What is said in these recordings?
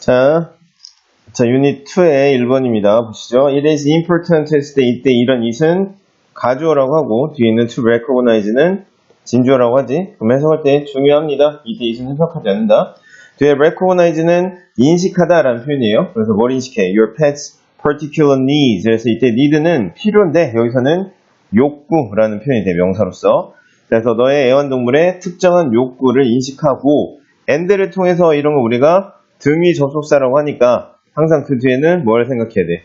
자, 유닛 2의 1번입니다. 보시죠. It is important 했을 때 이때 이런 it은 가주어라고 하고 뒤에 있는 to recognize는 진주어라고 하지. 그럼 해석할 때 중요합니다. 이때 it은 해석하지 않는다. 뒤에 recognize는 인식하다라는 표현이에요. 그래서 뭘 인식해? Your pet's particular needs. 그래서 이때 need는 필요인데 여기서는 욕구라는 표현이 돼, 명사로서. 그래서 너의 애완동물의 특정한 욕구를 인식하고 and를 통해서 이런 거 우리가 등위 접속사라고 하니까 항상 그 뒤에는 뭘 생각해야 돼?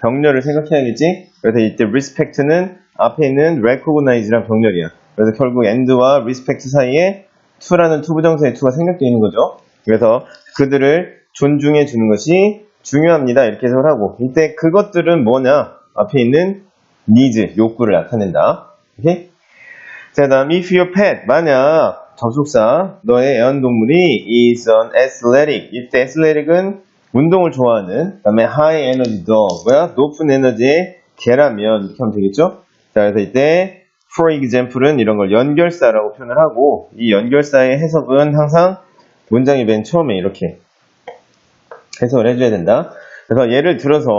병렬을 생각해야겠지? 그래서 이때 respect는 앞에 있는 recognize랑 병렬이야. 그래서 결국 and와 respect 사이에 to라는 투부정사의 to가 생략되어 있는 거죠. 그래서 그들을 존중해 주는 것이 중요합니다. 이렇게 해석을 하고 이때 그것들은 뭐냐? 앞에 있는 needs, 욕구를 나타낸다. 오케이? 자, 다음 if your pet, 만약 접속사, 너의 애완동물이 is an athletic. 이때 athletic은 운동을 좋아하는, 그 다음에 high energy dog, 뭐야? 높은 에너지의 개라면, 이렇게 하면 되겠죠? 자, 그래서 이때 for example은 이런 걸 연결사라고 표현을 하고, 이 연결사의 해석은 항상 문장의 맨 처음에 이렇게 해석을 해줘야 된다. 그래서 예를 들어서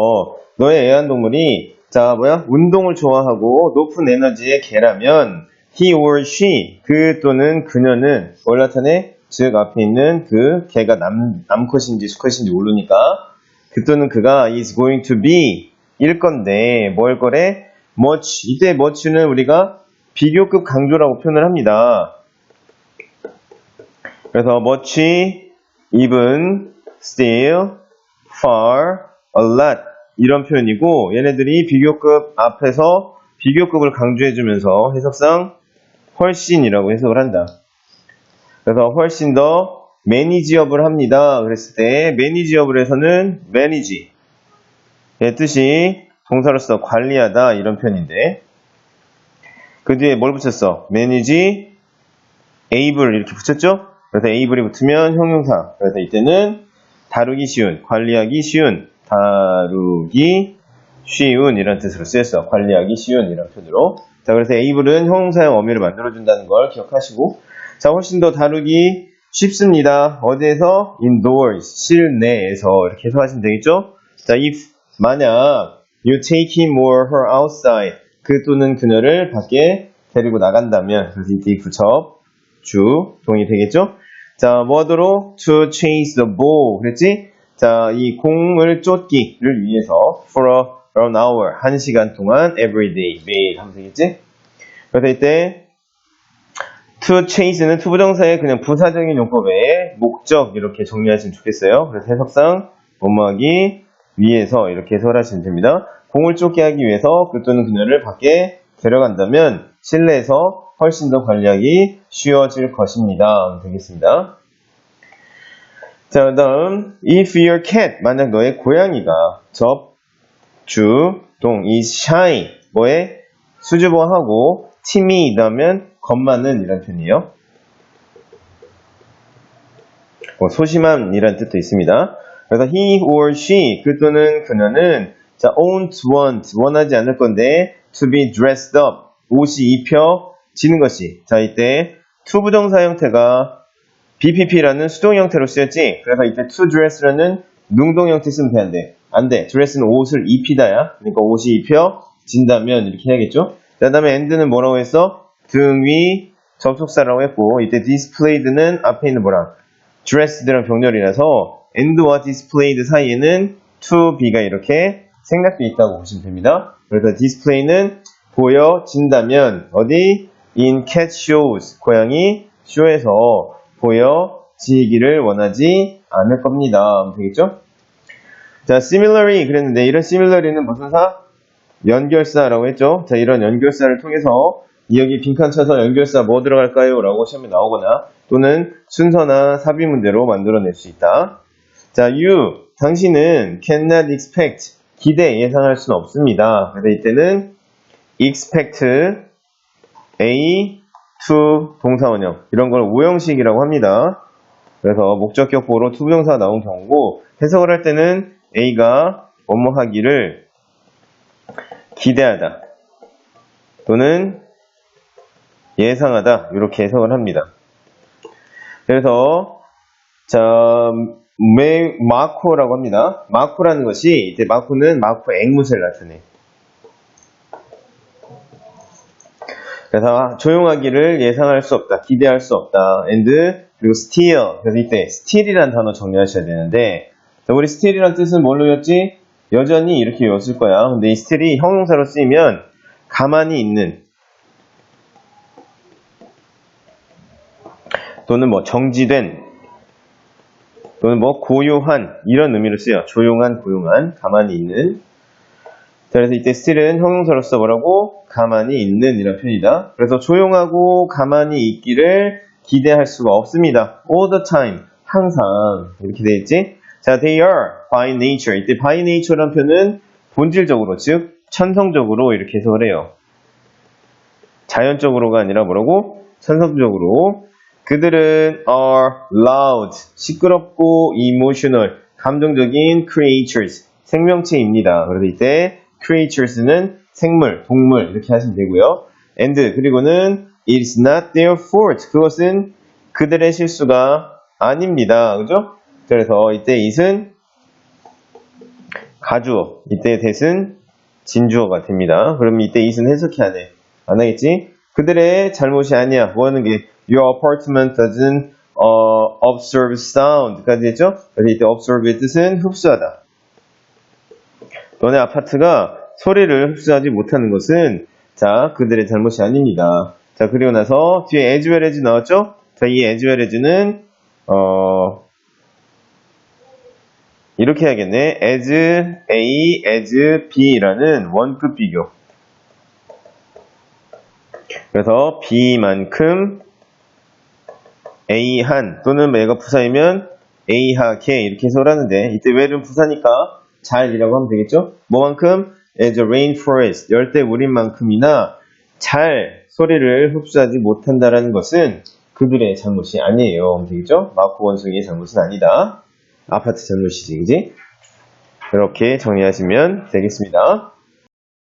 너의 애완동물이 자, 뭐야? 운동을 좋아하고 높은 에너지의 개라면 he or she, 그 또는 그녀는 뭘 나타내? 즉 앞에 있는 그 개가 남컷인지 수컷인지 모르니까 그 또는 그가 is going to be 일 건데 뭘 거래? much. 이때 much는 우리가 비교급 강조라고 표현을 합니다. 그래서 much, even, still, far, a lot 이런 표현이고 얘네들이 비교급 앞에서 비교급을 강조해주면서 해석상 훨씬이라고 해석을 한다. 그래서 훨씬 더 manageable 합니다. 그랬을 때 manageable에서는 manage 의 뜻이 동사로서 관리하다 이런 표현인데 그 뒤에 뭘 붙였어? manage, able 이렇게 붙였죠? 그래서 able이 붙으면 형용사. 그래서 이때는 다루기 쉬운, 관리하기 쉬운, 다루기 쉬운 이런 뜻으로 쓰였어. 관리하기 쉬운 이런 표현으로. 자, 그래서 able은 형용사형 어미를 만들어준다는 걸 기억하시고 자, 훨씬 더 다루기 쉽습니다. 어디에서? indoors, 실내에서 이렇게 해석하시면 되겠죠? 자, if 만약 you take him or her outside 그 또는 그녀를 밖에 데리고 나간다면 그래서 이때 if 주 동이 되겠죠? 자, 뭐하도록? to chase the ball 그랬지? 자, 이 공을 쫓기를 위해서 for an hour 1시간 동안 every day 매일 하면 되겠지? 그래서 이때 to chase는 투부정사의 그냥 부사적인 용법 외에 목적 이렇게 정리하시면 좋겠어요. 그래서 해석상 뭐뭐하기 위해서 이렇게 해석을 하시면 됩니다. 공을 쫓게 하기 위해서 그 또는 그녀를 밖에 데려간다면 실내에서 훨씬 더 관리하기 쉬워질 것입니다. 되겠습니다. 자, 그 다음 if your cat 만약 너의 고양이가 동 is shy 뭐에 수줍어하고 timid하면 겁많은 이란 표현이에요. 소심함이란 뜻도 있습니다. 그래서 he or she 그 또는 그녀는 자, won't want 원하지 않을 건데 to be dressed up 옷이 입혀지는 것이 자, 이때 to 부정사 형태가 BPP라는 수동 형태로 쓰였지. 그래서 이때 to dress라는 능동 형태 쓰면 돼. 안 돼. dress는 옷을 입히다야. 그러니까 옷이 입혀진다면 이렇게 해야겠죠. 그 다음에 and는 뭐라고 했어? 등 위 접속사라고 했고 이때 displayed는 앞에 있는 뭐랑 dressed랑 병렬이라서 and와 displayed 사이에는 to be가 이렇게 생략되어 있다고 보시면 됩니다. 그래서 display는 보여진다면 어디? in cat shows 고양이 쇼에서 보여지기를 원하지 않을 겁니다. 되겠죠? 자, similarly 그랬는데 이런 similarly는 무슨 사? 연결사라고 했죠. 자, 이런 연결사를 통해서 여기 빈칸 쳐서 연결사 뭐 들어갈까요? 라고 시험에 나오거나 또는 순서나 삽입문제로 만들어낼 수 있다. 자, you 당신은 cannot expect 기대 예상할 수는 없습니다. 그래서 이때는 expect A to 동사원형 이런 걸 오형식이라고 합니다. 그래서 목적격 보로 투부정사가 나온 경우고 해석을 할 때는 A가 뭐뭐 하기를 기대하다 또는 예상하다 이렇게 해석을 합니다. 그래서 자 마코라고 합니다. 마코라는 것이, 이때 마코는 마코 앵무새를 나타내. 그래서 조용하기를 예상할 수 없다, 기대할 수 없다. and 그리고 still. 그래서 이때 still이라는 단어 정리하셔야 되는데, 자, 우리 still이라는 뜻은 뭘로 외웠지? 여전히 이렇게 외웠을 거야. 근데 이 still이 형용사로 쓰이면 가만히 있는 또는 뭐 정지된 또는 뭐 고요한 이런 의미로 쓰여. 조용한, 고용한, 가만히 있는. 자, 그래서 이때 still은 형용사로서 뭐라고? 가만히 있는 이런 표현이다. 그래서 조용하고 가만히 있기를 기대할 수가 없습니다. all the time, 항상 이렇게 되어 있지. 자, they are by nature. 이때 by nature라는 표현은 본질적으로, 즉 천성적으로 이렇게 해석을 해요. 자연적으로가 아니라 뭐라고? 천성적으로. 그들은 are loud, 시끄럽고 emotional, 감정적인 creatures, 생명체입니다. 그래서 이때 creatures는 생물, 동물 이렇게 하시면 되고요. and 그리고는 it is not their fault. 그것은 그들의 실수가 아닙니다. 그죠? 그래서 이때 it은 가주어, 이때 that은 진주어가 됩니다. 그럼 이때 it은 해석해야 돼. 안 하겠지? 그들의 잘못이 아니야. 뭐 하는 게 your apartment doesn't absorb sound까지 했죠? 그래서 이때 absorb의 뜻은 흡수하다. 너네 아파트가 소리를 흡수하지 못하는 것은 자, 그들의 잘못이 아닙니다. 자, 그리고 나서 뒤에 as well as 나왔죠? 자, 이 as well as는 이렇게 해야겠네. as A, as B라는 원급 비교. 그래서 B만큼 A한 또는 얘가 부사이면 A하게 이렇게 해석을 하는데 이때 well은 부사니까 잘이라고 하면 되겠죠? 뭐만큼? as a rainforest, 열대우림만큼이나 잘 소리를 흡수하지 못한다라는 것은 그들의 잘못이 아니에요. 하면 되겠죠? 마코 원숭이의 잘못은 아니다. 아파트 잘못이지, 그지? 이렇게 정리하시면 되겠습니다.